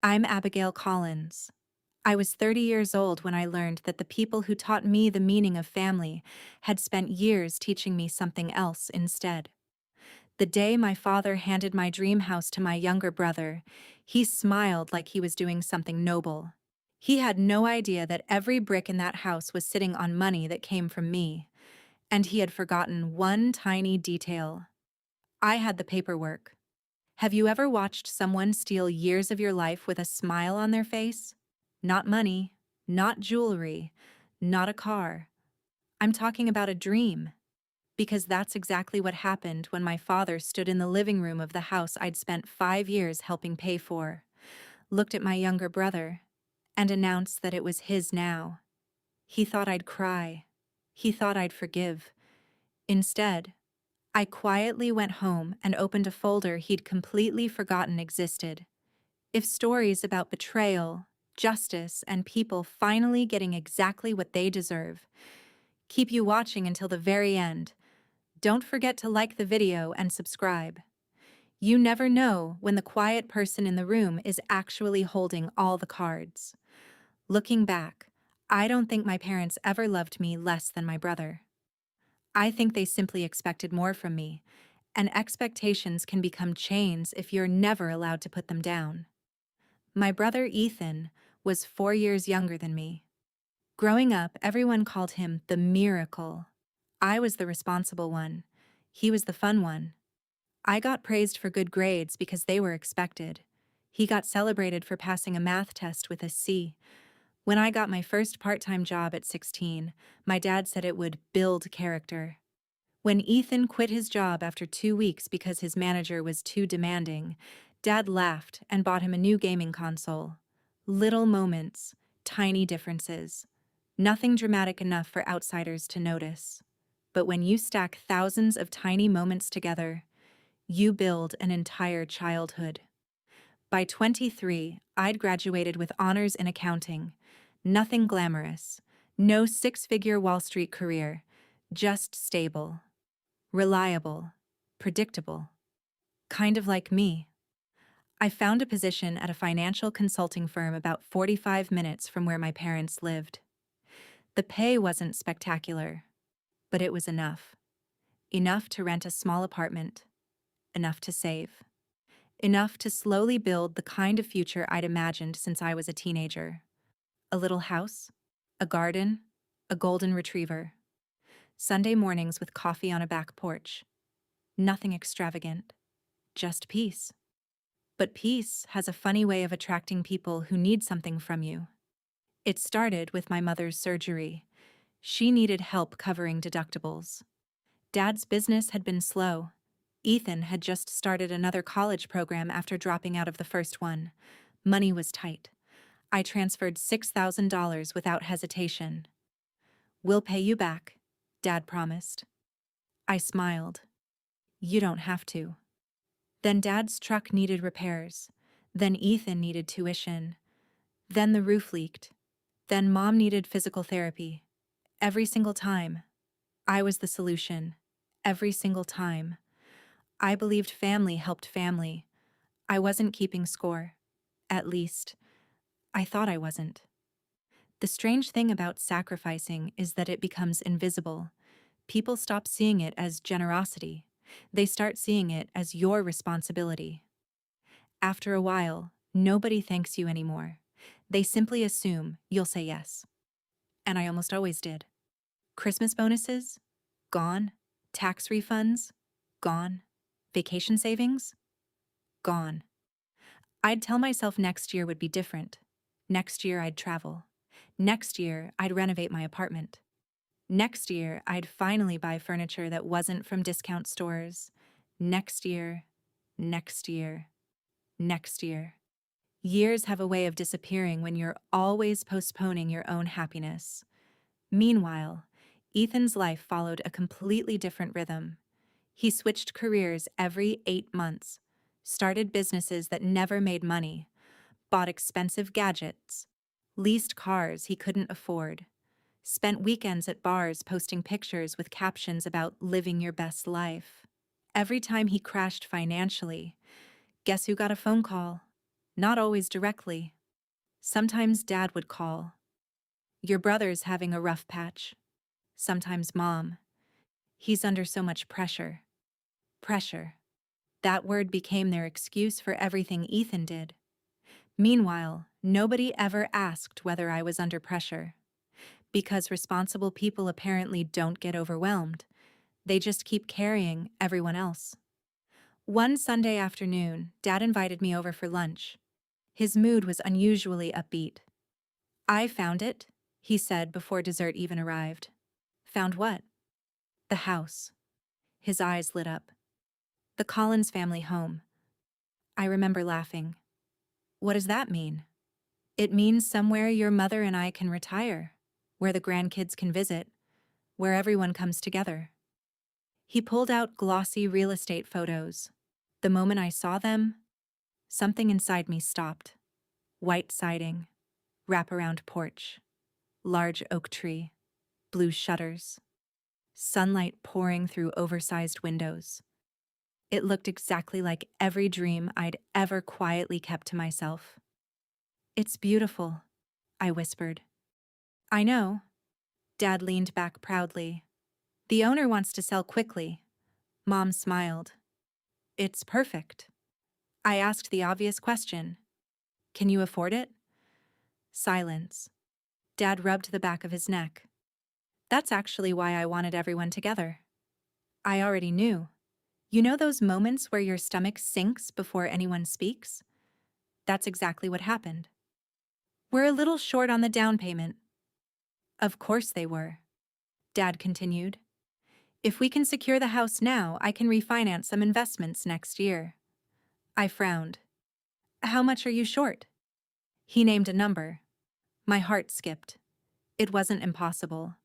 I'm Abigail Collins. I was 30 years old when I learned that the people who taught me the meaning of family had spent years teaching me something else instead. The day my father handed my dream house to my younger brother, he smiled like he was doing something noble. He had no idea that every brick in that house was sitting on money that came from me, and he had forgotten one tiny detail. I had the paperwork. Have you ever watched someone steal years of your life with a smile on their face? Not money, not jewelry, not a car. I'm talking about a dream. Because that's exactly what happened when my father stood in the living room of the house I'd spent 5 years helping pay for, looked at my younger brother, and announced that it was his now. He thought I'd cry. He thought I'd forgive. Instead, I quietly went home and opened a folder he'd completely forgotten existed. If stories about betrayal, justice, and people finally getting exactly what they deserve keep you watching until the very end, don't forget to like the video and subscribe. You never know when the quiet person in the room is actually holding all the cards. Looking back, I don't think my parents ever loved me less than my brother. I think they simply expected more from me, and expectations can become chains if you're never allowed to put them down. My brother Ethan was 4 years younger than me. Growing up, everyone called him the miracle. I was the responsible one. He was the fun one. I got praised for good grades because they were expected. He got celebrated for passing a math test with a C. When I got my first part-time job at 16, my dad said it would build character. When Ethan quit his job after 2 weeks because his manager was too demanding, Dad laughed and bought him a new gaming console. Little moments, tiny differences. Nothing dramatic enough for outsiders to notice. But when you stack thousands of tiny moments together, you build an entire childhood. By 23, I'd graduated with honors in accounting. Nothing glamorous. No six-figure Wall Street career. Just stable. Reliable. Predictable. Kind of like me. I found a position at a financial consulting firm about 45 minutes from where my parents lived. The pay wasn't spectacular, but it was enough. Enough to rent a small apartment. Enough to save. Enough to slowly build the kind of future I'd imagined since I was a teenager. A little house, a garden, a golden retriever. Sunday mornings with coffee on a back porch. Nothing extravagant, just peace. But peace has a funny way of attracting people who need something from you. It started with my mother's surgery. She needed help covering deductibles. Dad's business had been slow. Ethan had just started another college program after dropping out of the first one. Money was tight. I transferred $6,000 without hesitation. "We'll pay you back," Dad promised. I smiled. "You don't have to." Then Dad's truck needed repairs. Then Ethan needed tuition. Then the roof leaked. Then Mom needed physical therapy. Every single time. I was the solution. Every single time. I believed family helped family. I wasn't keeping score. At least, I thought I wasn't. The strange thing about sacrificing is that it becomes invisible. People stop seeing it as generosity. They start seeing it as your responsibility. After a while, nobody thanks you anymore. They simply assume you'll say yes. And I almost always did. Christmas bonuses? Gone. Tax refunds? Gone. Vacation savings? Gone. I'd tell myself next year would be different. Next year I'd travel. Next year I'd renovate my apartment. Next year I'd finally buy furniture that wasn't from discount stores. Next year, next year, next year. Years have a way of disappearing when you're always postponing your own happiness. Meanwhile, Ethan's life followed a completely different rhythm. He switched careers every 8 months, started businesses that never made money, bought expensive gadgets, leased cars he couldn't afford, spent weekends at bars posting pictures with captions about living your best life. Every time he crashed financially, guess who got a phone call? Not always directly. Sometimes Dad would call. Your brother's having a rough patch. Sometimes Mom. He's under so much pressure. Pressure. That word became their excuse for everything Ethan did. Meanwhile, nobody ever asked whether I was under pressure. Because responsible people apparently don't get overwhelmed. They just keep carrying everyone else. One Sunday afternoon, Dad invited me over for lunch. His mood was unusually upbeat. I found it, he said before dessert even arrived. Found what? The house. His eyes lit up. The Collins family home. I remember laughing. What does that mean? It means somewhere your mother and I can retire, where the grandkids can visit, where everyone comes together. He pulled out glossy real estate photos. The moment I saw them, something inside me stopped. White siding, wraparound porch, large oak tree, blue shutters, sunlight pouring through oversized windows. It looked exactly like every dream I'd ever quietly kept to myself. It's beautiful, I whispered. I know. Dad leaned back proudly. The owner wants to sell quickly. Mom smiled. It's perfect. I asked the obvious question. Can you afford it? Silence. Dad rubbed the back of his neck. That's actually why I wanted everyone together. I already knew. You know those moments where your stomach sinks before anyone speaks? That's exactly what happened. We're a little short on the down payment. Of course they were. Dad continued. If we can secure the house now, I can refinance some investments next year. I frowned. How much are you short? He named a number. My heart skipped. It wasn't impossible,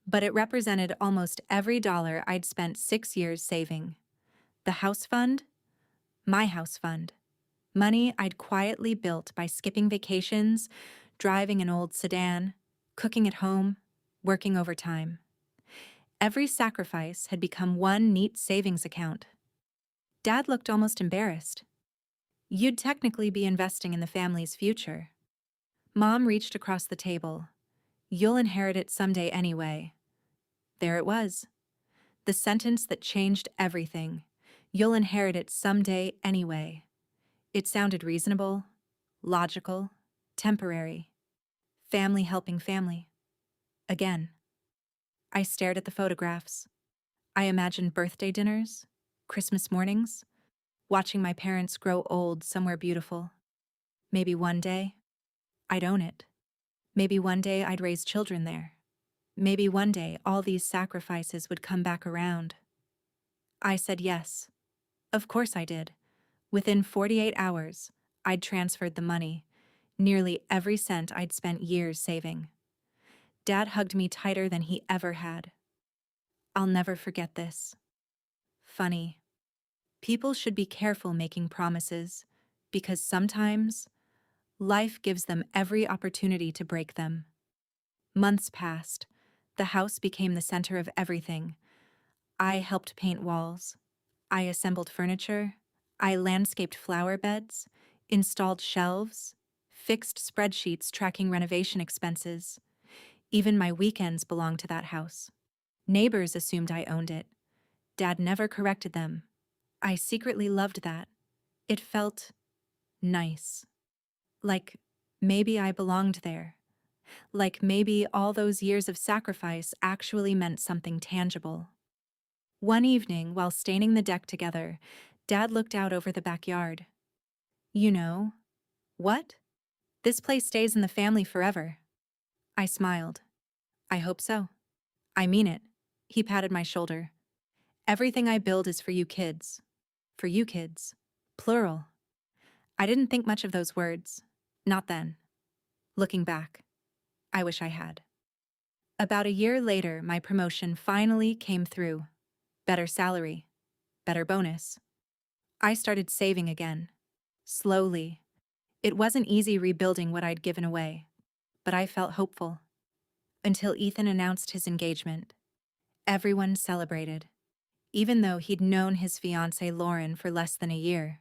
but it represented almost every dollar I'd spent 6 years saving. The house fund? My house fund. Money I'd quietly built by skipping vacations, driving an old sedan, cooking at home, working overtime. Every sacrifice had become one neat savings account. Dad looked almost embarrassed. You'd technically be investing in the family's future. Mom reached across the table. You'll inherit it someday anyway. There it was. The sentence that changed everything. You'll inherit it someday anyway. It sounded reasonable, logical, temporary. Family helping family. Again. I stared at the photographs. I imagined birthday dinners, Christmas mornings, watching my parents grow old somewhere beautiful. Maybe one day, I'd own it. Maybe one day I'd raise children there. Maybe one day all these sacrifices would come back around. I said yes. Of course I did. Within 48 hours, I'd transferred the money, nearly every cent I'd spent years saving. Dad hugged me tighter than he ever had. I'll never forget this. Funny. People should be careful making promises, because sometimes life gives them every opportunity to break them. Months passed. The house became the center of everything. I helped paint walls. I assembled furniture. I landscaped flower beds, installed shelves, fixed spreadsheets tracking renovation expenses. Even my weekends belonged to that house. Neighbors assumed I owned it. Dad never corrected them. I secretly loved that. It felt nice. Like maybe I belonged there. Like maybe all those years of sacrifice actually meant something tangible. One evening, while staining the deck together, Dad looked out over the backyard. You know, what? This place stays in the family forever. I smiled. I hope so. I mean it. He patted my shoulder. Everything I build is for you kids. For you kids. Plural. I didn't think much of those words. Not then. Looking back, I wish I had. About a year later, my promotion finally came through. Better salary. Better bonus. I started saving again. Slowly. It wasn't easy rebuilding what I'd given away, but I felt hopeful. Until Ethan announced his engagement. Everyone celebrated, even though he'd known his fiancée Lauren for less than a year.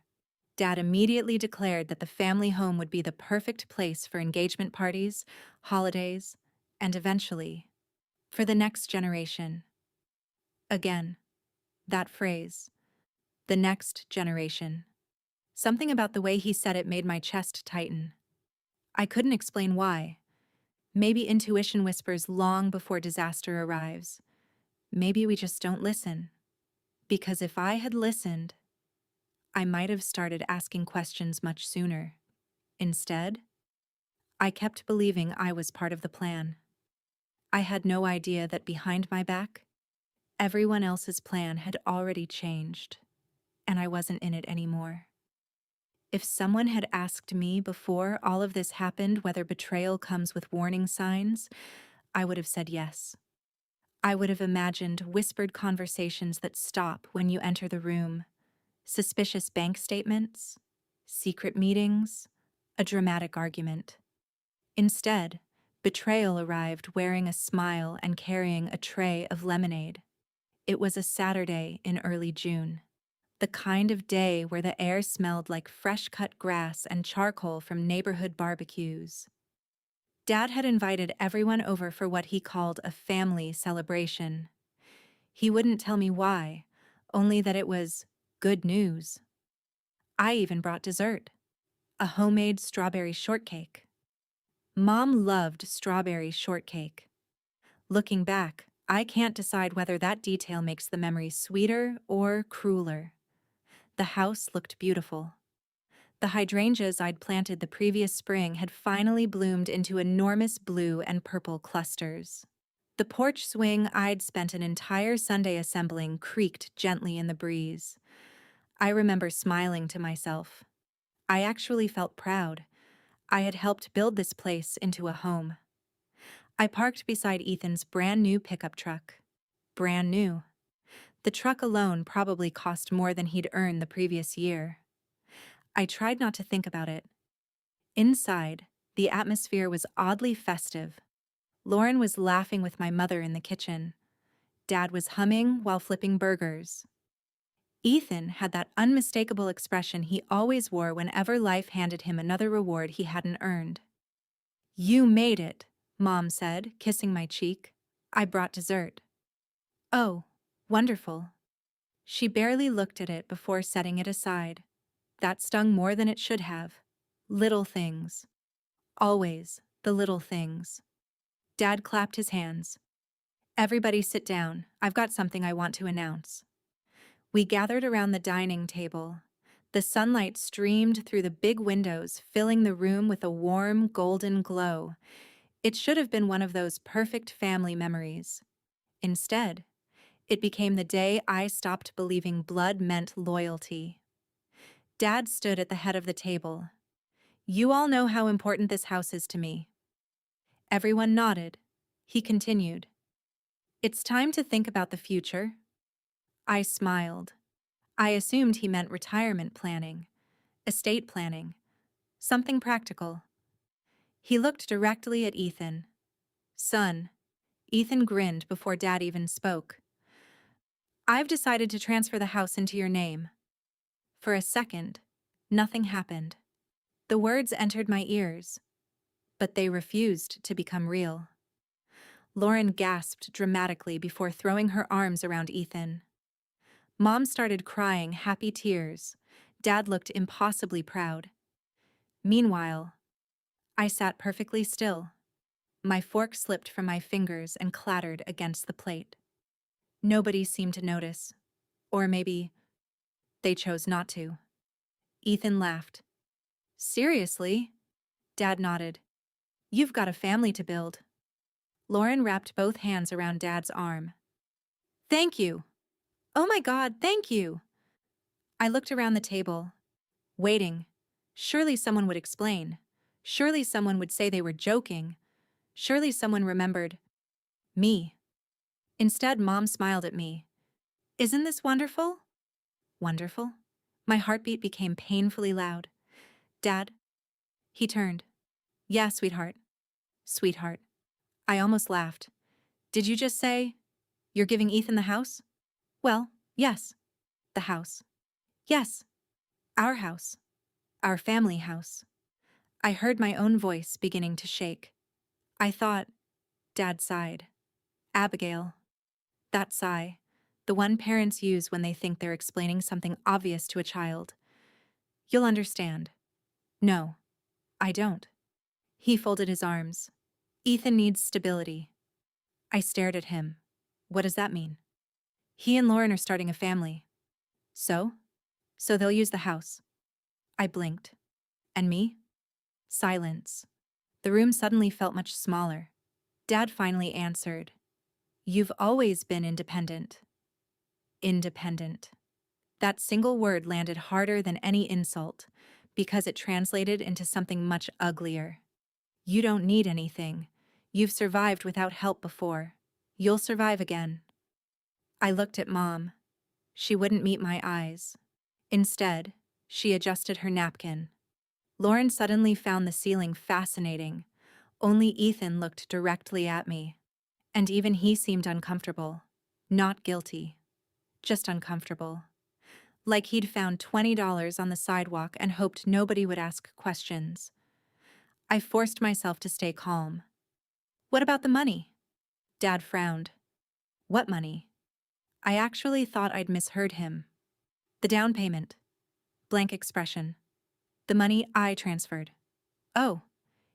Dad immediately declared that the family home would be the perfect place for engagement parties, holidays, and eventually, for the next generation. Again, that phrase, the next generation. Something about the way he said it made my chest tighten. I couldn't explain why. Maybe intuition whispers long before disaster arrives. Maybe we just don't listen. Because if I had listened, I might have started asking questions much sooner. Instead, I kept believing I was part of the plan. I had no idea that behind my back, everyone else's plan had already changed, and I wasn't in it anymore. If someone had asked me before all of this happened whether betrayal comes with warning signs, I would have said yes. I would have imagined whispered conversations that stop when you enter the room, suspicious bank statements, secret meetings, a dramatic argument. Instead, betrayal arrived wearing a smile and carrying a tray of lemonade. It was a Saturday in early June, the kind of day where the air smelled like fresh-cut grass and charcoal from neighborhood barbecues. Dad had invited everyone over for what he called a family celebration. He wouldn't tell me why, only that it was good news. I even brought dessert, a homemade strawberry shortcake. Mom loved strawberry shortcake. Looking back, I can't decide whether that detail makes the memory sweeter or crueler. The house looked beautiful. The hydrangeas I'd planted the previous spring had finally bloomed into enormous blue and purple clusters. The porch swing I'd spent an entire Sunday assembling creaked gently in the breeze. I remember smiling to myself. I actually felt proud. I had helped build this place into a home. I parked beside Ethan's brand new pickup truck. Brand new. The truck alone probably cost more than he'd earned the previous year. I tried not to think about it. Inside, the atmosphere was oddly festive. Lauren was laughing with my mother in the kitchen. Dad was humming while flipping burgers. Ethan had that unmistakable expression he always wore whenever life handed him another reward he hadn't earned. "You made it," Mom said, kissing my cheek. "I brought dessert." "Oh, wonderful." She barely looked at it before setting it aside. That stung more than it should have. Little things. Always the little things. Dad clapped his hands. "Everybody sit down. I've got something I want to announce." We gathered around the dining table. The sunlight streamed through the big windows, filling the room with a warm, golden glow. It should have been one of those perfect family memories. Instead, it became the day I stopped believing blood meant loyalty. Dad stood at the head of the table. "You all know how important this house is to me." Everyone nodded. He continued. "It's time to think about the future." I smiled. I assumed he meant retirement planning, estate planning, something practical. He looked directly at Ethan. "Son." Ethan grinned before Dad even spoke. "I've decided to transfer the house into your name." For a second, nothing happened. The words entered my ears, but they refused to become real. Lauren gasped dramatically before throwing her arms around Ethan. Mom started crying happy tears. Dad looked impossibly proud. Meanwhile, I sat perfectly still. My fork slipped from my fingers and clattered against the plate. Nobody seemed to notice. Or maybe they chose not to. Ethan laughed. "Seriously?" Dad nodded. "You've got a family to build." Lauren wrapped both hands around Dad's arm. "Thank you. Oh my God, thank you." I looked around the table, waiting. Surely someone would explain. Surely someone would say they were joking. Surely someone remembered me. Instead, Mom smiled at me. "Isn't this wonderful?" Wonderful? My heartbeat became painfully loud. "Dad?" He turned. "Yeah, sweetheart." Sweetheart. I almost laughed. "Did you just say you're giving Ethan the house?" "Well, yes." "The house." "Yes. Our house." Our family house. I heard my own voice beginning to shake. I thought, Dad sighed. Abigail. That sigh. The one parents use when they think they're explaining something obvious to a child. You'll understand. No, I don't. He folded his arms. Ethan needs stability. I stared at him. What does that mean? He and Lauren are starting a family. So? So they'll use the house. I blinked. And me? Silence. The room suddenly felt much smaller. Dad finally answered. You've always been independent. Independent. That single word landed harder than any insult, because it translated into something much uglier. You don't need anything. You've survived without help before. You'll survive again. I looked at Mom. She wouldn't meet my eyes. Instead, she adjusted her napkin. Lauren suddenly found the ceiling fascinating. Only Ethan looked directly at me. And even he seemed uncomfortable. Not guilty. Just uncomfortable. Like he'd found $20 on the sidewalk and hoped nobody would ask questions. I forced myself to stay calm. What about the money? Dad frowned. What money? I actually thought I'd misheard him. The down payment. Blank expression. The money I transferred. Oh.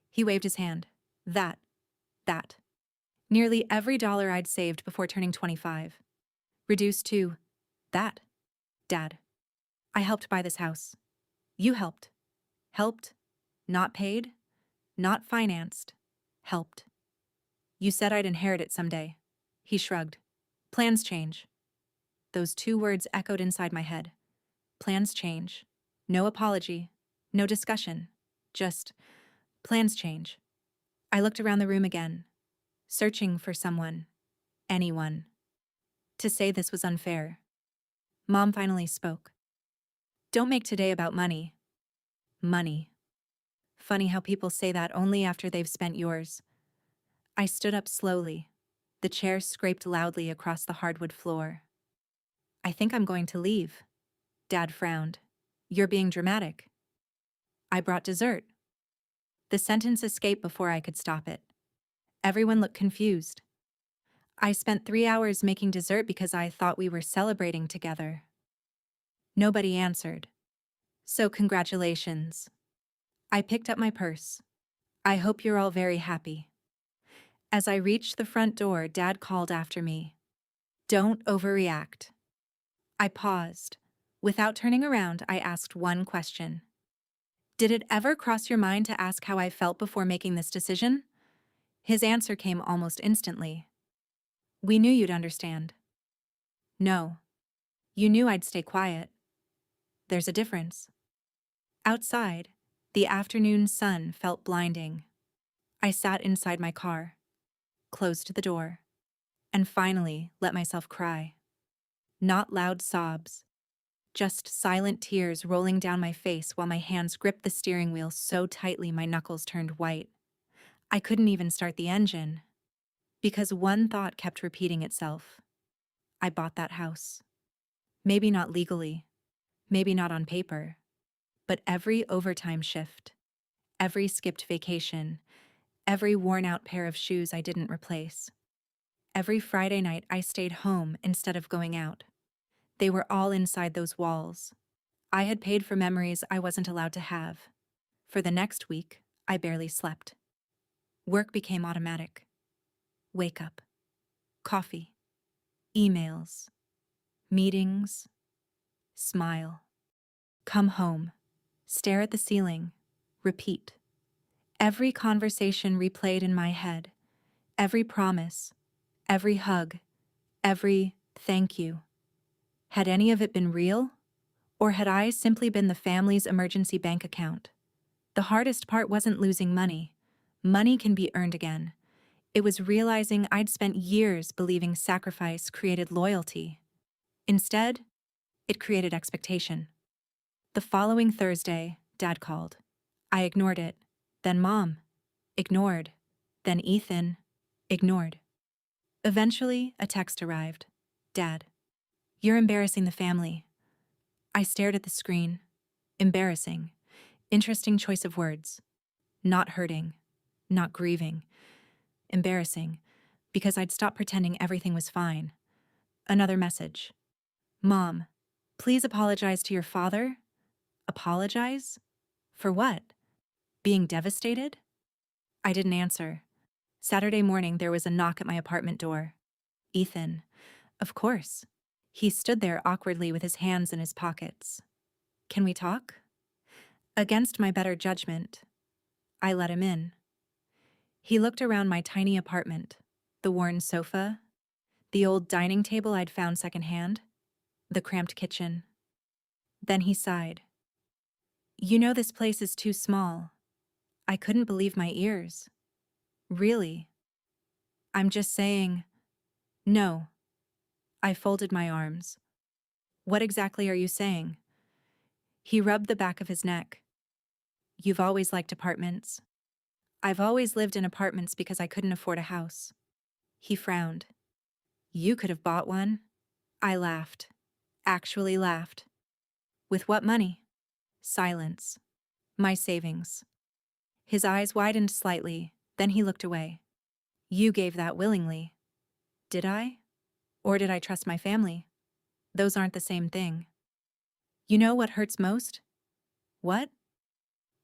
He waved his hand. That. Nearly every dollar I'd saved before turning 25. Reduced to that. Dad. I helped buy this house. You helped. Helped. Not paid. Not financed. Helped. You said I'd inherit it someday. He shrugged. Plans change. Those two words echoed inside my head. Plans change. No apology. No discussion. Just, plans change. I looked around the room again, searching for someone. Anyone. To say this was unfair. Mom finally spoke. Don't make today about money. Money. Funny how people say that only after they've spent yours. I stood up slowly. The chair scraped loudly across the hardwood floor. I think I'm going to leave. Dad frowned. You're being dramatic. I brought dessert. The sentence escaped before I could stop it. Everyone looked confused. I spent 3 hours making dessert because I thought we were celebrating together. Nobody answered. So congratulations. I picked up my purse. I hope you're all very happy. As I reached the front door, Dad called after me. Don't overreact. I paused. Without turning around, I asked one question. Did it ever cross your mind to ask how I felt before making this decision? His answer came almost instantly. We knew you'd understand. No. You knew I'd stay quiet. There's a difference. Outside, the afternoon sun felt blinding. I sat inside my car, closed the door, and finally let myself cry. Not loud sobs, just silent tears rolling down my face while my hands gripped the steering wheel so tightly my knuckles turned white. I couldn't even start the engine, because one thought kept repeating itself. I bought that house. Maybe not legally, maybe not on paper, but every overtime shift, every skipped vacation, every worn-out pair of shoes I didn't replace, every Friday night I stayed home instead of going out. They were all inside those walls. I had paid for memories I wasn't allowed to have. For the next week, I barely slept. Work became automatic. Wake up. Coffee. Emails. Meetings. Smile. Come home. Stare at the ceiling. Repeat. Every conversation replayed in my head. Every promise. Every hug. Every thank you. Had any of it been real? Or had I simply been the family's emergency bank account? The hardest part wasn't losing money. Money can be earned again. It was realizing I'd spent years believing sacrifice created loyalty. Instead, it created expectation. The following Thursday, Dad called. I ignored it. Then Mom. Ignored. Then Ethan. Ignored. Eventually, a text arrived. Dad. You're embarrassing the family. I stared at the screen. Embarrassing. Interesting choice of words. Not hurting, not grieving, embarrassing, because I'd stopped pretending everything was fine. Another message. Mom, please apologize to your father? Apologize? For what? Being devastated? I didn't answer. Saturday morning, there was a knock at my apartment door. Ethan. Of course. He stood there awkwardly with his hands in his pockets. Can we talk? Against my better judgment, I let him in. He looked around my tiny apartment, the worn sofa, the old dining table I'd found secondhand, the cramped kitchen. Then he sighed. You know this place is too small. I couldn't believe my ears. Really? I'm just saying, no. I folded my arms. What exactly are you saying? He rubbed the back of his neck. You've always liked apartments. I've always lived in apartments because I couldn't afford a house. He frowned. You could have bought one. I laughed. Actually laughed. With what money? Silence. My savings. His eyes widened slightly, then he looked away. You gave that willingly. Did I? Or did I trust my family? Those aren't the same thing. You know what hurts most? What?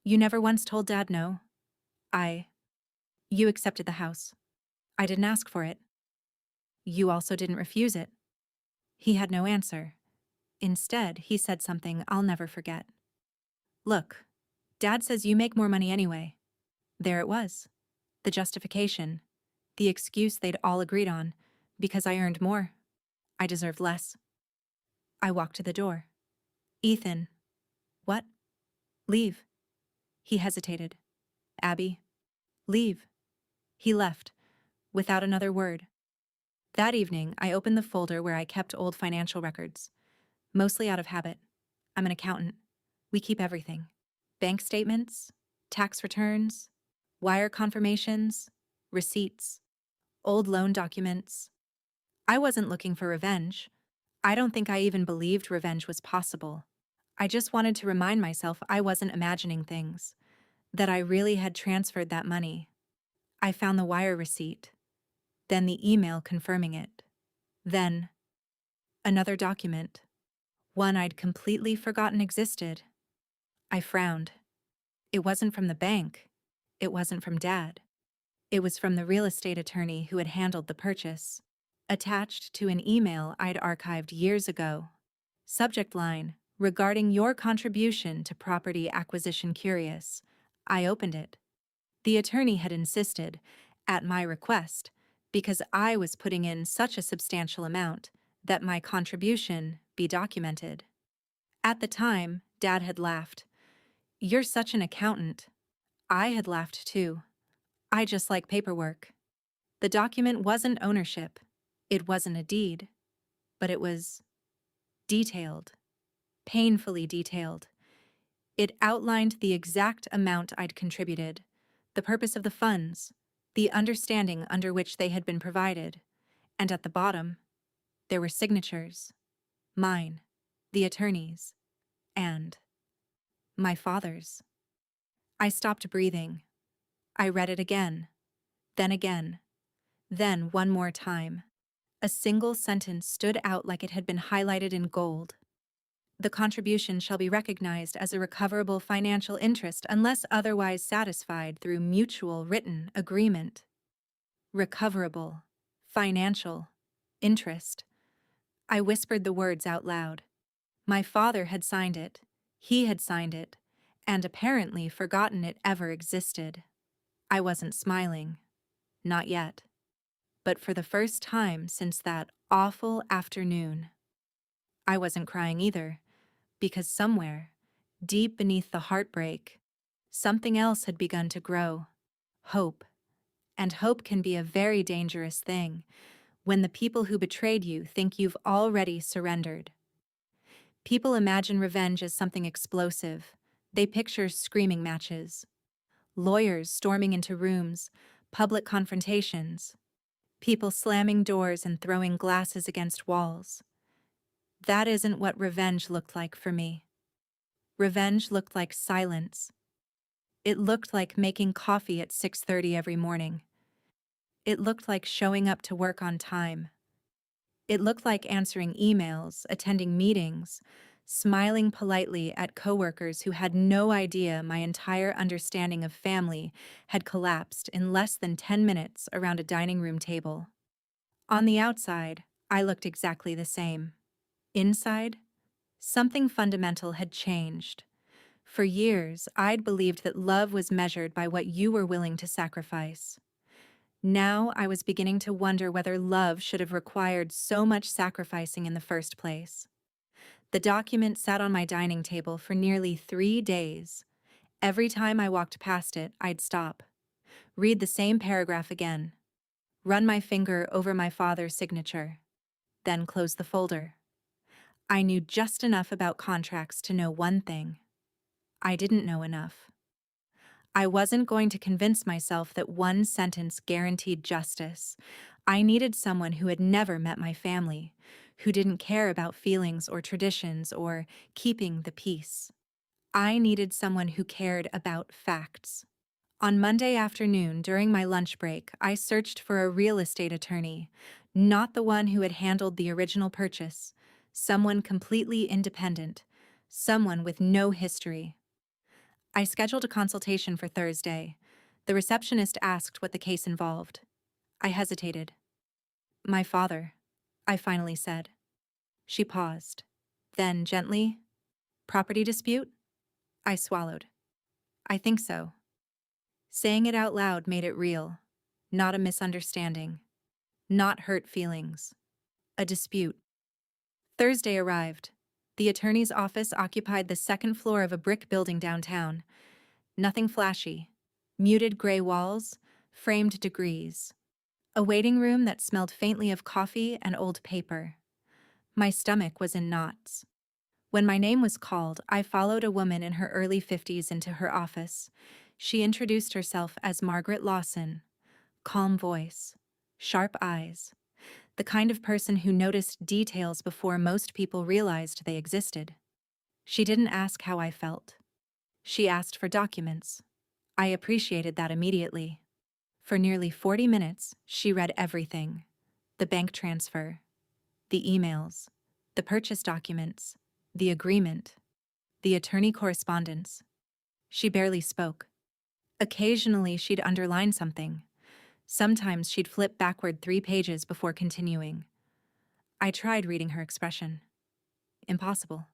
You never once told Dad no. You accepted the house. I didn't ask for it. You also didn't refuse it. He had no answer. Instead, he said something I'll never forget. Look, Dad says you make more money anyway. There it was. The justification. The excuse they'd all agreed on. Because I earned more. I deserved less. I walked to the door. Ethan. What? Leave. He hesitated. Abby. Leave. He left, without another word. That evening, I opened the folder where I kept old financial records. Mostly out of habit. I'm an accountant. We keep everything. Bank statements, tax returns, wire confirmations, receipts, old loan documents. I wasn't looking for revenge. I don't think I even believed revenge was possible. I just wanted to remind myself I wasn't imagining things, that I really had transferred that money. I found the wire receipt, then the email confirming it. Then, another document, one I'd completely forgotten existed. I frowned. It wasn't from the bank. It wasn't from Dad. It was from the real estate attorney who had handled the purchase, attached to an email I'd archived years ago. Subject line, regarding your contribution to property acquisition curious. I opened it. The attorney had insisted, at my request, because I was putting in such a substantial amount, that my contribution be documented. At the time, Dad had laughed. You're such an accountant. I had laughed too. I just like paperwork. The document wasn't ownership. It wasn't a deed. But it was detailed. Painfully detailed. It outlined the exact amount I'd contributed, the purpose of the funds, the understanding under which they had been provided, and at the bottom, there were signatures. Mine, the attorney's, and my father's. I stopped breathing. I read it again, then one more time. A single sentence stood out like it had been highlighted in gold. The contribution shall be recognized as a recoverable financial interest unless otherwise satisfied through mutual written agreement. Recoverable, financial, interest. I whispered the words out loud. My father had signed it. He had signed it, and apparently forgotten it ever existed. I wasn't smiling. Not yet. But for the first time since that awful afternoon. I wasn't crying either, because somewhere, deep beneath the heartbreak, something else had begun to grow. Hope. And hope can be a very dangerous thing when the people who betrayed you think you've already surrendered. People imagine revenge as something explosive. They picture screaming matches, lawyers storming into rooms, public confrontations, people slamming doors and throwing glasses against walls. That isn't what revenge looked like for me. Revenge looked like silence, It looked like making coffee at 6:30 every morning. It looked like showing up to work on time. It looked like answering emails, attending meetings, smiling politely at coworkers who had no idea my entire understanding of family had collapsed in less than 10 minutes around a dining room table. On the outside, I looked exactly the same. Inside, something fundamental had changed. For years, I'd believed that love was measured by what you were willing to sacrifice. Now I was beginning to wonder whether love should have required so much sacrificing in the first place. The document sat on my dining table for nearly 3 days. Every time I walked past it, I'd stop, read the same paragraph again, run my finger over my father's signature, then close the folder. I knew just enough about contracts to know one thing. I didn't know enough. I wasn't going to convince myself that one sentence guaranteed justice. I needed someone who had never met my family, who didn't care about feelings or traditions or keeping the peace. I needed someone who cared about facts. On Monday afternoon, during my lunch break, I searched for a real estate attorney, not the one who had handled the original purchase, someone completely independent, someone with no history. I scheduled a consultation for Thursday. The receptionist asked what the case involved. I hesitated. My father, I finally said. She paused. Then, gently, property dispute? I swallowed. I think so. Saying it out loud made it real. Not a misunderstanding. Not hurt feelings. A dispute. Thursday arrived. The attorney's office occupied the second floor of a brick building downtown. Nothing flashy. Muted gray walls, framed degrees. A waiting room that smelled faintly of coffee and old paper. My stomach was in knots. When my name was called, I followed a woman in her early 50s into her office. She introduced herself as Margaret Lawson. Calm voice. Sharp eyes. The kind of person who noticed details before most people realized they existed. She didn't ask how I felt. She asked for documents. I appreciated that immediately. For nearly 40 minutes, she read everything. The bank transfer, the emails, the purchase documents, the agreement, the attorney correspondence. She barely spoke. Occasionally, she'd underline something. Sometimes she'd flip backward 3 pages before continuing. I tried reading her expression. Impossible.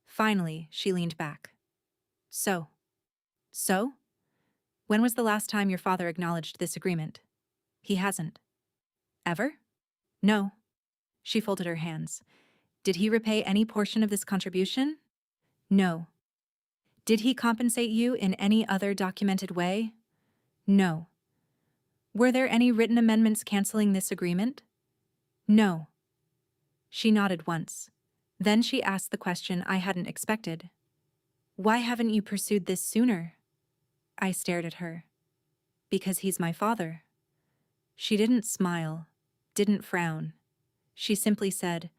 Finally, she leaned back. So? When was the last time your father acknowledged this agreement? He hasn't. Ever? No. She folded her hands. Did he repay any portion of this contribution? No. Did he compensate you in any other documented way? No. Were there any written amendments canceling this agreement? No. She nodded once. Then she asked the question I hadn't expected. Why haven't you pursued this sooner? I stared at her. Because he's my father. She didn't smile, didn't frown. She simply said,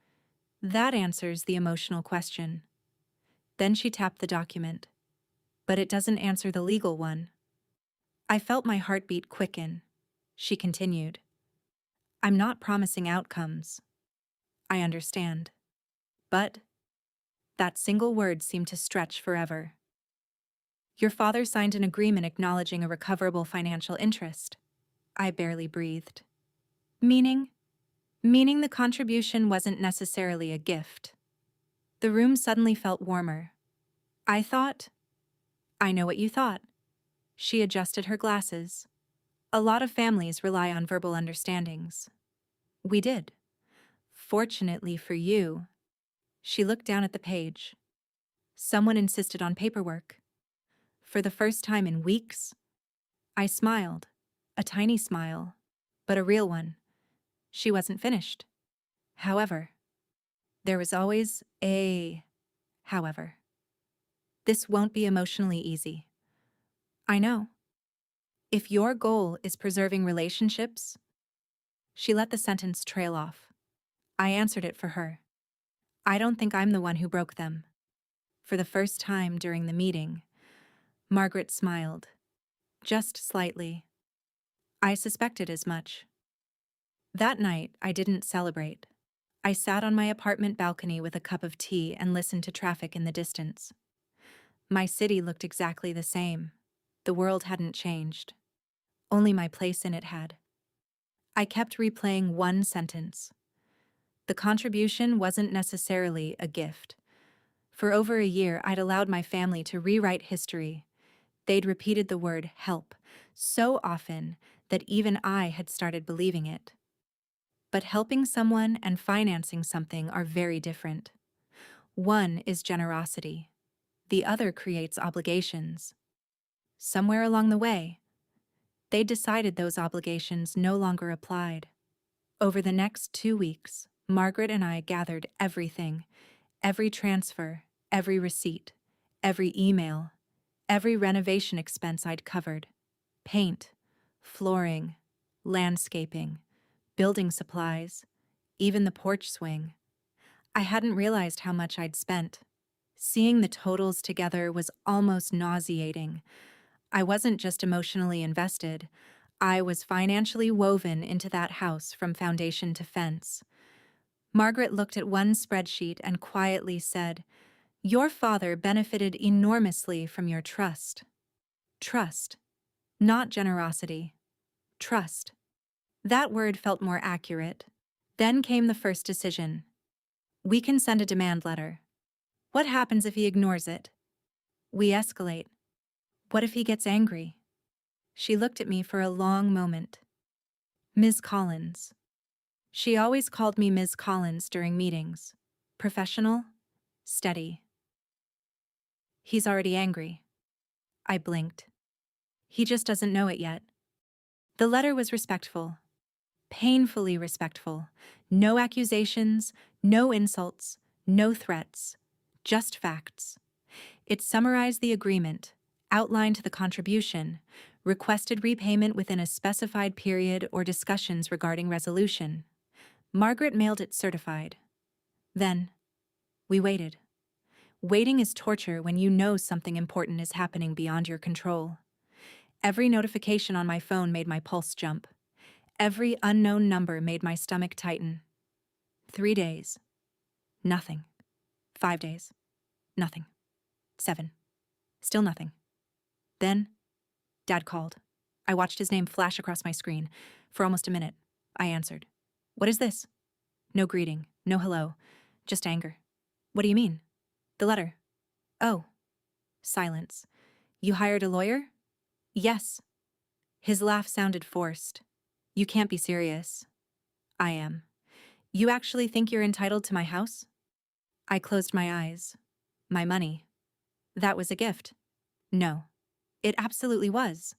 that answers the emotional question. Then she tapped the document. But it doesn't answer the legal one. I felt my heartbeat quicken. She continued. I'm not promising outcomes. I understand. But that single word seemed to stretch forever. Your father signed an agreement acknowledging a recoverable financial interest. I barely breathed. Meaning? Meaning the contribution wasn't necessarily a gift. The room suddenly felt warmer. I thought, I know what you thought. She adjusted her glasses. A lot of families rely on verbal understandings. We did. Fortunately for you. She looked down at the page. Someone insisted on paperwork. For the first time in weeks, I smiled. A tiny smile, but a real one. She wasn't finished. However, there was always a however. This won't be emotionally easy. I know. If your goal is preserving relationships, she let the sentence trail off. I answered it for her. I don't think I'm the one who broke them. For the first time during the meeting, Margaret smiled. Just slightly. I suspected as much. That night, I didn't celebrate. I sat on my apartment balcony with a cup of tea and listened to traffic in the distance. My city looked exactly the same. The world hadn't changed. Only my place in it had. I kept replaying one sentence. The contribution wasn't necessarily a gift. For over a year, I'd allowed my family to rewrite history. They'd repeated the word help so often that even I had started believing it. But helping someone and financing something are very different. One is generosity. The other creates obligations. Somewhere along the way, they decided those obligations no longer applied. Over the next 2 weeks, Margaret and I gathered everything, every transfer, every receipt, every email, every renovation expense I'd covered. Paint, flooring, landscaping, building supplies, even the porch swing. I hadn't realized how much I'd spent. Seeing the totals together was almost nauseating. I wasn't just emotionally invested, I was financially woven into that house from foundation to fence. Margaret looked at one spreadsheet and quietly said, "Your father benefited enormously from your trust." Trust. Not generosity. Trust. That word felt more accurate. Then came the first decision. We can send a demand letter. What happens if he ignores it? We escalate. What if he gets angry? She looked at me for a long moment. Ms. Collins. She always called me Ms. Collins during meetings. Professional, steady. He's already angry. I blinked. He just doesn't know it yet. The letter was respectful. Painfully respectful. No accusations, no insults, no threats. Just facts. It summarized the agreement, outlined the contribution, requested repayment within a specified period or discussions regarding resolution. Margaret mailed it certified. Then, we waited. Waiting is torture when you know something important is happening beyond your control. Every notification on my phone made my pulse jump. Every unknown number made my stomach tighten. 3 days. Nothing. 5 days. Nothing. 7. Still nothing. Then, Dad called. I watched his name flash across my screen. For almost a minute, I answered. What is this? No greeting, no hello, just anger. What do you mean? The letter. Oh. Silence. You hired a lawyer? Yes. His laugh sounded forced. You can't be serious. I am. You actually think you're entitled to my house? I closed my eyes. My money. That was a gift. No. It absolutely was.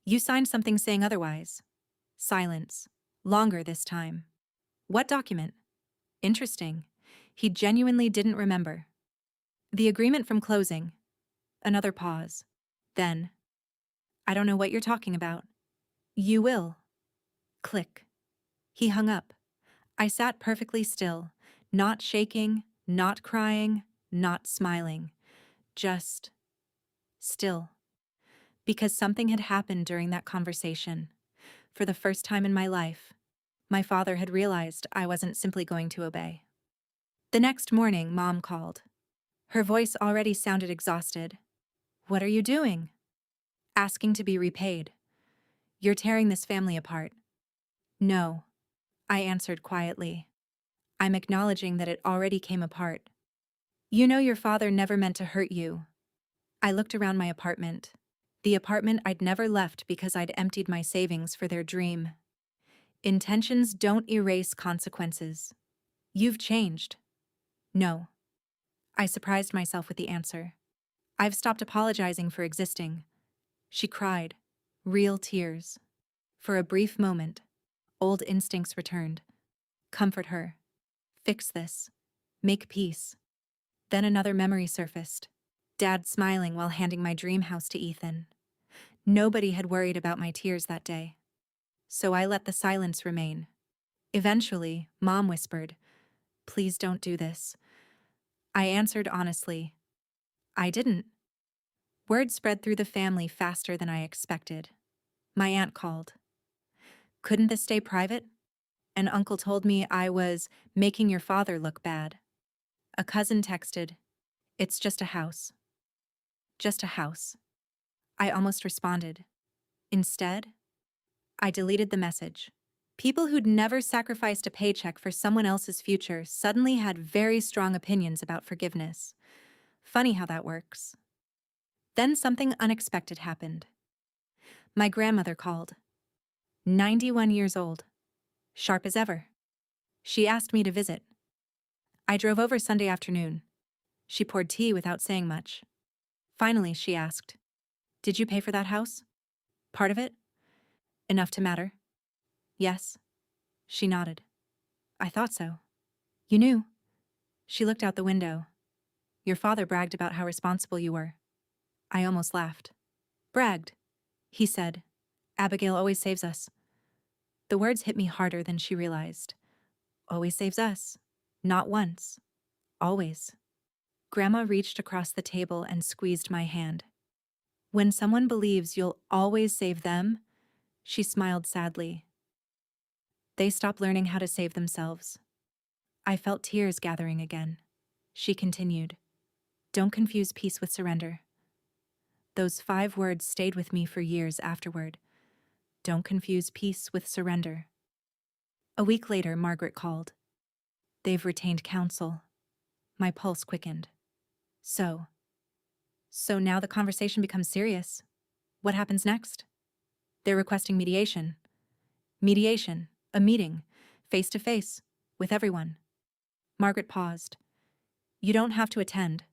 You signed something saying otherwise. Silence. Longer this time. What document? Interesting. He genuinely didn't remember. The agreement from closing. Another pause. Then, I don't know what you're talking about. You will. Click. He hung up. I sat perfectly still, not shaking, not crying, not smiling. Just still. Because something had happened during that conversation. For the first time in my life, my father had realized I wasn't simply going to obey. The next morning, Mom called. Her voice already sounded exhausted. What are you doing? Asking to be repaid. You're tearing this family apart. No, I answered quietly. I'm acknowledging that it already came apart. You know your father never meant to hurt you. I looked around my apartment. The apartment I'd never left because I'd emptied my savings for their dream. Intentions don't erase consequences. You've changed. No. I surprised myself with the answer. I've stopped apologizing for existing. She cried. Real tears. For a brief moment, old instincts returned. Comfort her. Fix this. Make peace. Then another memory surfaced. Dad smiling while handing my dream house to Ethan. Nobody had worried about my tears that day. So I let the silence remain. Eventually, Mom whispered, "Please don't do this." I answered honestly, "I didn't." Word spread through the family faster than I expected. My aunt called. Couldn't this stay private? An uncle told me I was making your father look bad. A cousin texted, "It's just a house." Just a house. I almost responded. Instead, I deleted the message. People who'd never sacrificed a paycheck for someone else's future suddenly had very strong opinions about forgiveness. Funny how that works. Then something unexpected happened. My grandmother called. 91 years old. Sharp as ever. She asked me to visit. I drove over Sunday afternoon. She poured tea without saying much. Finally, she asked, "Did you pay for that house? Part of it? Enough to matter?" "Yes." She nodded. "I thought so." "You knew?" She looked out the window. "Your father bragged about how responsible you were." I almost laughed. "Bragged?" He said, "Abigail always saves us." The words hit me harder than she realized. Always saves us. Not once. Always. Grandma reached across the table and squeezed my hand. "When someone believes you'll always save them," she smiled sadly, "they stop learning how to save themselves." I felt tears gathering again. She continued, "Don't confuse peace with surrender." Those 5 words stayed with me for years afterward. Don't confuse peace with surrender. A week later, Margaret called. "They've retained counsel." My pulse quickened. So now the conversation becomes serious. What happens next? They're requesting mediation. Mediation, a meeting, face to face, with everyone. Margaret paused. "You don't have to attend."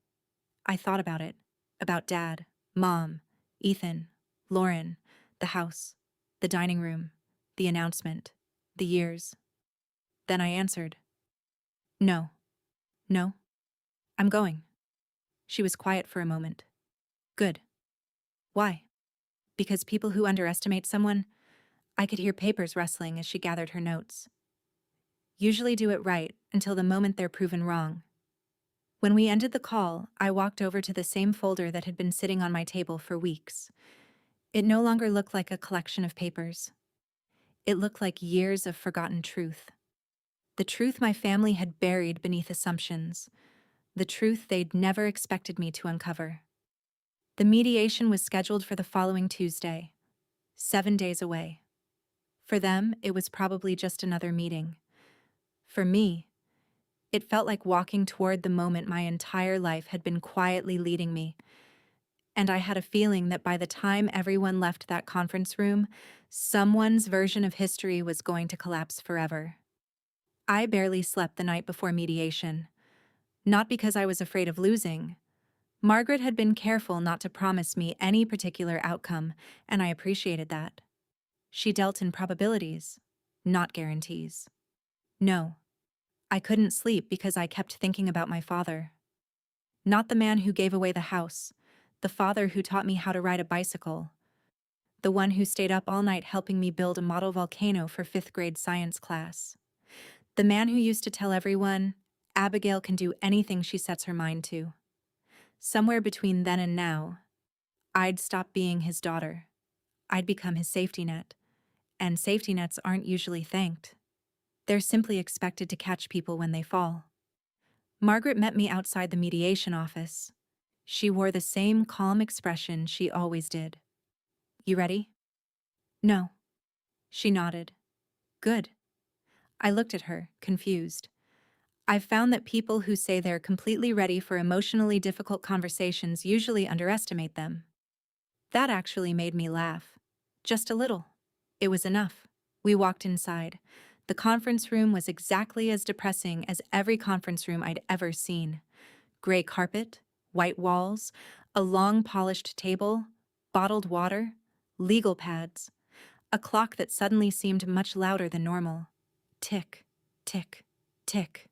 I thought about it, about Dad, Mom, Ethan, Lauren, the house, the dining room, the announcement, the years. Then I answered, "No, no, I'm going." She was quiet for a moment. "Good. Why?" "Because people who underestimate someone," I could hear papers rustling as she gathered her notes, "usually do it right until the moment they're proven wrong." When we ended the call, I walked over to the same folder that had been sitting on my table for weeks. It no longer looked like a collection of papers. It looked like years of forgotten truth. The truth my family had buried beneath assumptions. The truth they'd never expected me to uncover. The mediation was scheduled for the following Tuesday, 7 days away. For them, it was probably just another meeting. For me, it felt like walking toward the moment my entire life had been quietly leading me. And I had a feeling that by the time everyone left that conference room, someone's version of history was going to collapse forever. I barely slept the night before mediation. Not because I was afraid of losing. Margaret had been careful not to promise me any particular outcome, and I appreciated that. She dealt in probabilities, not guarantees. No, I couldn't sleep because I kept thinking about my father. Not the man who gave away the house, the father who taught me how to ride a bicycle, the one who stayed up all night helping me build a model volcano for 5th grade science class. The man who used to tell everyone, "Abigail can do anything she sets her mind to." Somewhere between then and now, I'd stop being his daughter. I'd become his safety net. And safety nets aren't usually thanked. They're simply expected to catch people when they fall. Margaret met me outside the mediation office. She wore the same calm expression she always did. "You ready?" "No." She nodded. "Good." I looked at her, confused. I've found that people who say they're completely ready for emotionally difficult conversations usually underestimate them. That actually made me laugh. Just a little. It was enough. We walked inside. The conference room was exactly as depressing as every conference room I'd ever seen. Gray carpet, white walls, a long polished table, bottled water, legal pads, a clock that suddenly seemed much louder than normal. Tick, tick, tick.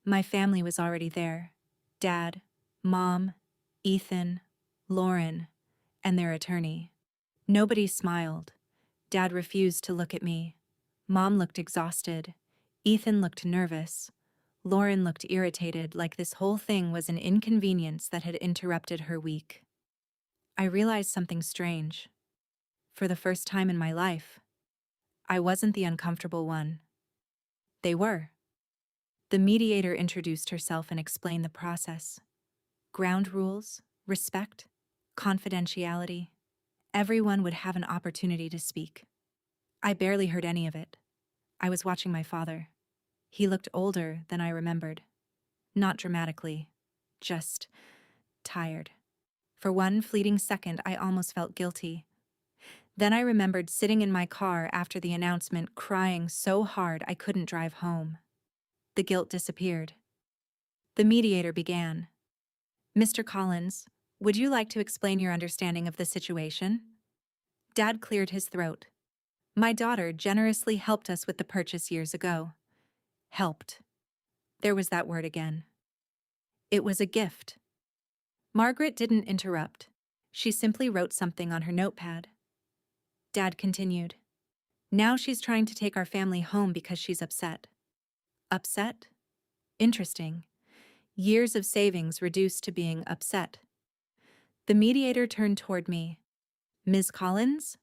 My family was already there. Dad, Mom, Ethan, Lauren, and their attorney. Nobody smiled. Dad refused to look at me. Mom looked exhausted. Ethan looked nervous. Lauren looked irritated, like this whole thing was an inconvenience that had interrupted her week. I realized something strange. For the first time in my life, I wasn't the uncomfortable one. They were. The mediator introduced herself and explained the process. Ground rules, respect, confidentiality. Everyone would have an opportunity to speak. I barely heard any of it. I was watching my father. He looked older than I remembered. Not dramatically, just tired. For one fleeting second, I almost felt guilty. Then I remembered sitting in my car after the announcement, crying so hard I couldn't drive home. The guilt disappeared. The mediator began. "Mr. Collins, would you like to explain your understanding of the situation?" Dad cleared his throat. "My daughter generously helped us with the purchase years ago." Helped. There was that word again. It was a gift. Margaret didn't interrupt. She simply wrote something on her notepad. Dad continued. "Now she's trying to take our family home because she's upset." Upset? Interesting. Years of savings reduced to being upset. The mediator turned toward me. "Ms. Collins?"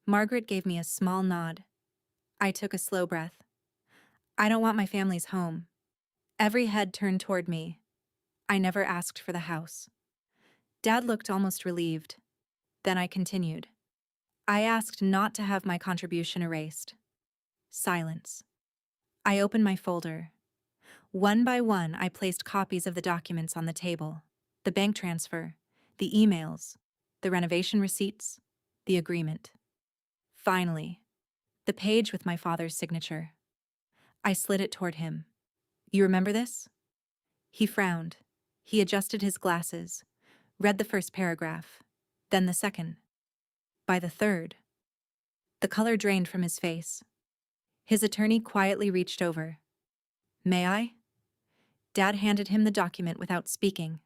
Margaret gave me a small nod. I took a slow breath. "I don't want my family's home." Every head turned toward me. I never asked for the house. Dad looked almost relieved. Then I continued. "I asked not to have my contribution erased." Silence. I opened my folder. One by one, I placed copies of the documents on the table. The bank transfer, the emails, the renovation receipts, the agreement. Finally, the page with my father's signature. I slid it toward him. "You remember this?" He frowned. He adjusted his glasses, read the first paragraph, then the second. By the third, the color drained from his face. His attorney quietly reached over. "May I?" Dad handed him the document without speaking.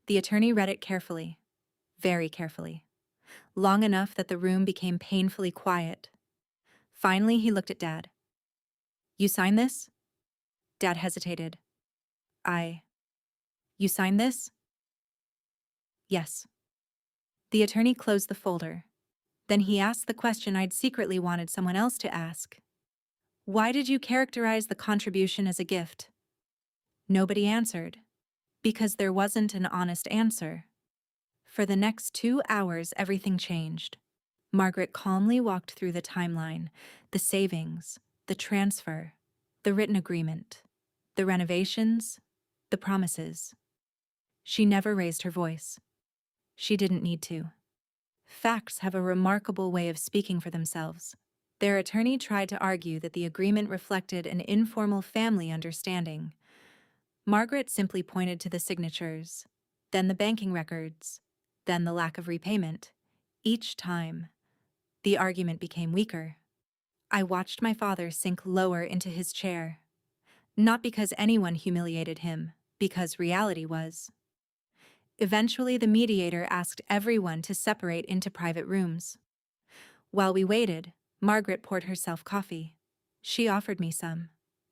The attorney read it carefully, very carefully, long enough that the room became painfully quiet. Finally, he looked at Dad. "You sign this?" Dad hesitated. You signed this?" "Yes." The attorney closed the folder. Then he asked the question I'd secretly wanted someone else to ask. "Why did you characterize the contribution as a gift?" Nobody answered. Because there wasn't an honest answer. For the next 2 hours, everything changed. Margaret calmly walked through the timeline, the savings, the transfer, the written agreement, the renovations, the promises. She never raised her voice. She didn't need to. Facts have a remarkable way of speaking for themselves. Their attorney tried to argue that the agreement reflected an informal family understanding. Margaret simply pointed to the signatures, then the banking records, then the lack of repayment. Each time, the argument became weaker. I watched my father sink lower into his chair. Not because anyone humiliated him, because reality was. Eventually, the mediator asked everyone to separate into private rooms. While we waited, Margaret poured herself coffee. She offered me some.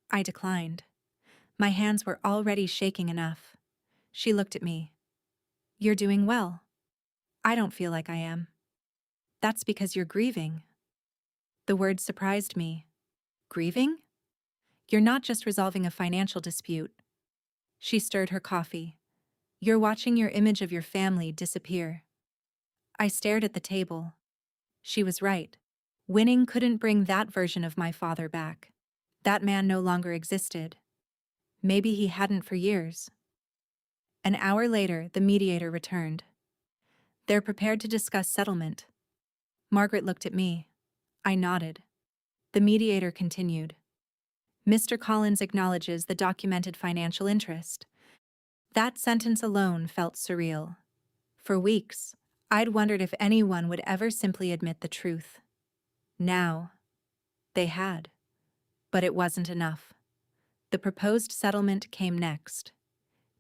I declined. My hands were already shaking enough. She looked at me. "You're doing well." "I don't feel like I am." "That's because you're grieving." The word surprised me. "Grieving? You're not just resolving a financial dispute." She stirred her coffee. "You're watching your image of your family disappear." I stared at the table. She was right. Winning couldn't bring that version of my father back. That man no longer existed. Maybe he hadn't for years. An hour later, the mediator returned. "They're prepared to discuss settlement." Margaret looked at me. I nodded. The mediator continued. "Mr. Collins acknowledges the documented financial interest." That sentence alone felt surreal. For weeks, I'd wondered if anyone would ever simply admit the truth. Now, they had. But it wasn't enough. The proposed settlement came next.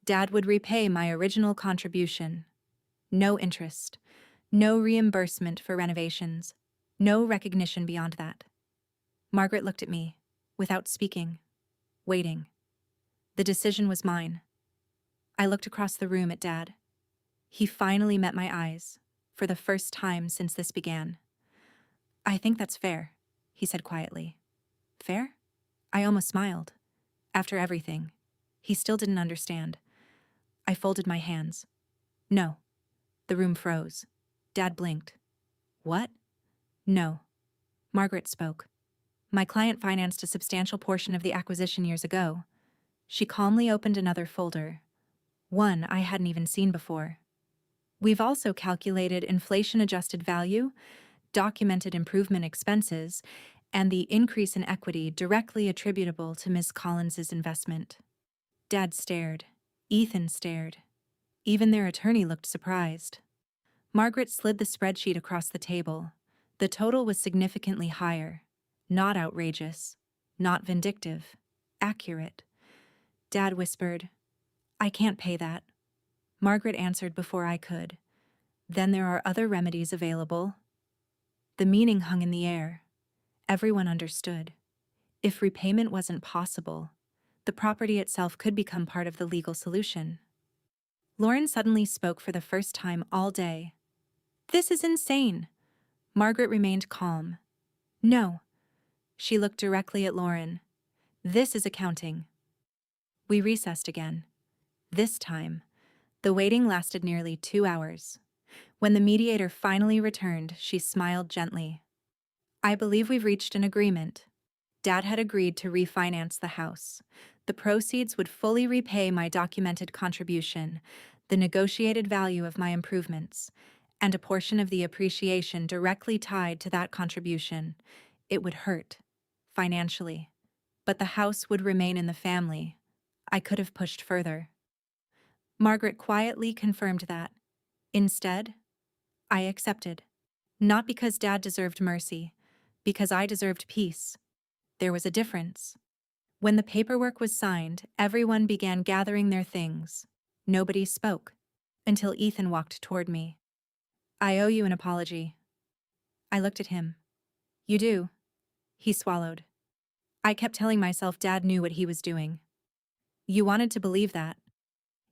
Dad would repay my original contribution. No interest, no reimbursement for renovations, no recognition beyond that. Margaret looked at me, without speaking, waiting. The decision was mine. I looked across the room at Dad. He finally met my eyes, for the first time since this began. "I think that's fair," he said quietly. "Fair?" I almost smiled. After everything, he still didn't understand. I folded my hands. "No." The room froze. Dad blinked. "What?" "No." Margaret spoke. "My client financed a substantial portion of the acquisition years ago." She calmly opened another folder, one I hadn't even seen before. "We've also calculated inflation-adjusted value, documented improvement expenses, and the increase in equity directly attributable to Ms. Collins's investment." Dad stared. Ethan stared. Even their attorney looked surprised. Margaret slid the spreadsheet across the table. The total was significantly higher. Not outrageous. Not vindictive. Accurate. Dad whispered, "I can't pay that." Margaret answered before I could. "Then there are other remedies available." The meaning hung in the air. Everyone understood. If repayment wasn't possible, the property itself could become part of the legal solution. Lauren suddenly spoke for the first time all day. "This is insane." Margaret remained calm. "No." She looked directly at Lauren. "This is accounting." We recessed again. This time, the waiting lasted nearly 2 hours. When the mediator finally returned, she smiled gently. "I believe we've reached an agreement." Dad had agreed to refinance the house. The proceeds would fully repay my documented contribution, the negotiated value of my improvements, and a portion of the appreciation directly tied to that contribution. It would hurt, financially, but the house would remain in the family. I could have pushed further. Margaret quietly confirmed that. Instead, I accepted. Not because Dad deserved mercy, because I deserved peace. There was a difference. When the paperwork was signed, everyone began gathering their things. Nobody spoke, until Ethan walked toward me. "I owe you an apology." I looked at him. "You do?" He swallowed. I kept telling myself Dad knew what he was doing. "You wanted to believe that."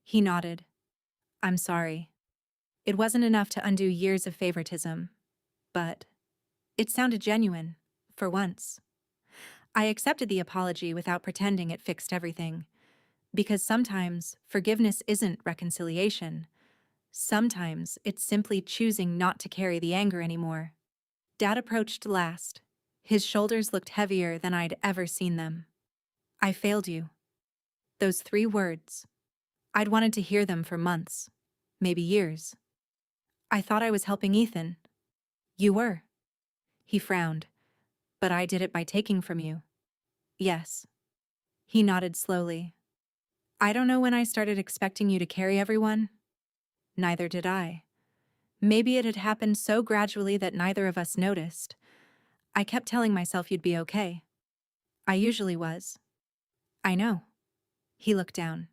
He nodded. "I'm sorry. It wasn't enough to undo years of favoritism. But it sounded genuine, for once." I accepted the apology without pretending it fixed everything. Because sometimes forgiveness isn't reconciliation. Sometimes it's simply choosing not to carry the anger anymore. Dad approached last. His shoulders looked heavier than I'd ever seen them. "I failed you." Those 3 words. I'd wanted to hear them for months, maybe years. "I thought I was helping Ethan." "You were." He frowned. "But I did it by taking from you." "Yes." He nodded slowly. "I don't know when I started expecting you to carry everyone." Neither did I. Maybe it had happened so gradually that neither of us noticed. I kept telling myself you'd be okay. I usually was. "I know." He looked down.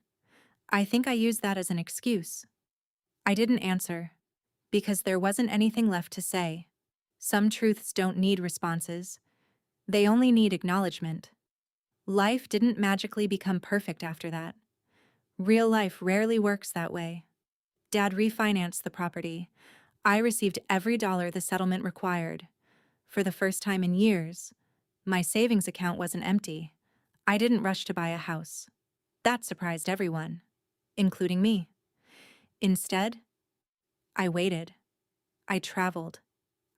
"I think I used that as an excuse." I didn't answer, because there wasn't anything left to say. Some truths don't need responses. They only need acknowledgement. Life didn't magically become perfect after that. Real life rarely works that way. Dad refinanced the property. I received every dollar the settlement required. For the first time in years, my savings account wasn't empty. I didn't rush to buy a house. That surprised everyone, including me. Instead, I waited. I traveled.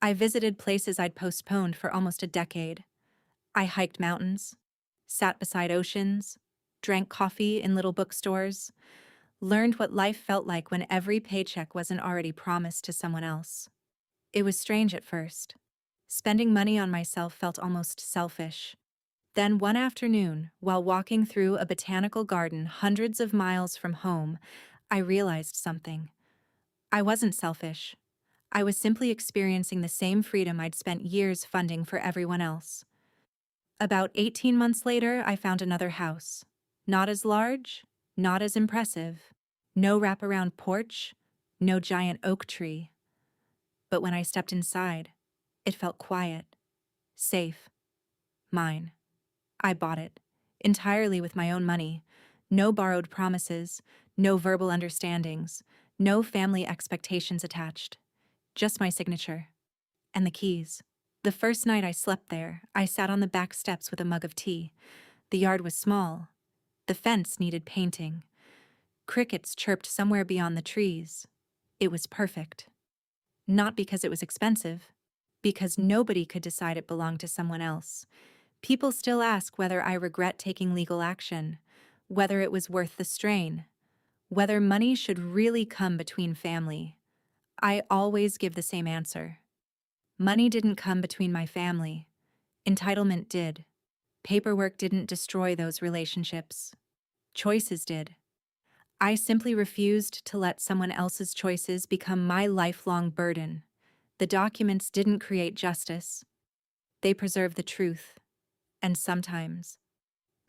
I visited places I'd postponed for almost a decade. I hiked mountains, sat beside oceans, drank coffee in little bookstores, learned what life felt like when every paycheck wasn't already promised to someone else. It was strange at first. Spending money on myself felt almost selfish. Then one afternoon, while walking through a botanical garden hundreds of miles from home, I realized something. I wasn't selfish. I was simply experiencing the same freedom I'd spent years funding for everyone else. About 18 months later, I found another house. Not as large, not as impressive. No wraparound porch, no giant oak tree. But when I stepped inside, it felt quiet, safe, mine. I bought it, entirely with my own money. No borrowed promises, no verbal understandings, No family expectations attached, just my signature. And the keys. The first night I slept there, I sat on the back steps with a mug of tea. The yard was small. The fence needed painting. Crickets chirped somewhere beyond the trees. It was perfect. Not because it was expensive, because nobody could decide it belonged to someone else. People still ask whether I regret taking legal action, whether it was worth the strain, whether money should really come between family. I always give the same answer. Money didn't come between my family. Entitlement did. Paperwork didn't destroy those relationships. Choices did. I simply refused to let someone else's choices become my lifelong burden. The documents didn't create justice. They preserve the truth. And sometimes,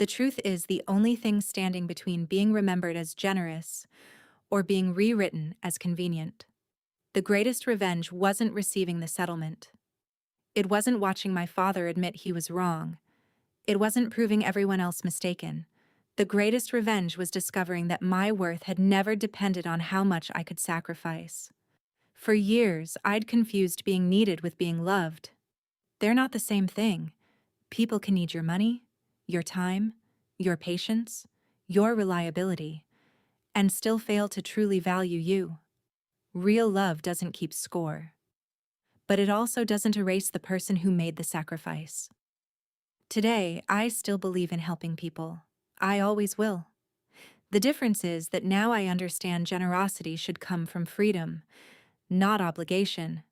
the truth is the only thing standing between being remembered as generous or being rewritten as convenient. The greatest revenge wasn't receiving the settlement. It wasn't watching my father admit he was wrong. It wasn't proving everyone else mistaken. The greatest revenge was discovering that my worth had never depended on how much I could sacrifice. For years, I'd confused being needed with being loved. They're not the same thing. People can need your money, your time, your patience, your reliability, and still fail to truly value you. Real love doesn't keep score. But it also doesn't erase the person who made the sacrifice. Today, I still believe in helping people. I always will. The difference is that now I understand generosity should come from freedom, not obligation.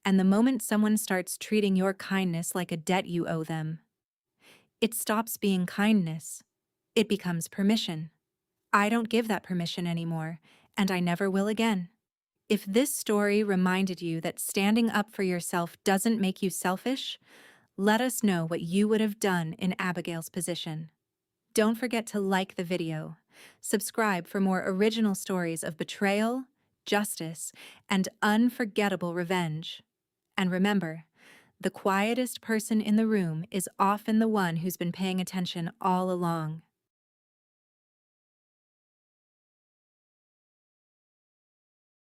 And the moment someone starts treating your kindness like a debt you owe them, it stops being kindness. It becomes permission. I don't give that permission anymore, and I never will again. If this story reminded you that standing up for yourself doesn't make you selfish, let us know what you would have done in Abigail's position. Don't forget to like the video, subscribe for more original stories of betrayal, justice, and unforgettable revenge. And remember, the quietest person in the room is often the one who's been paying attention all along.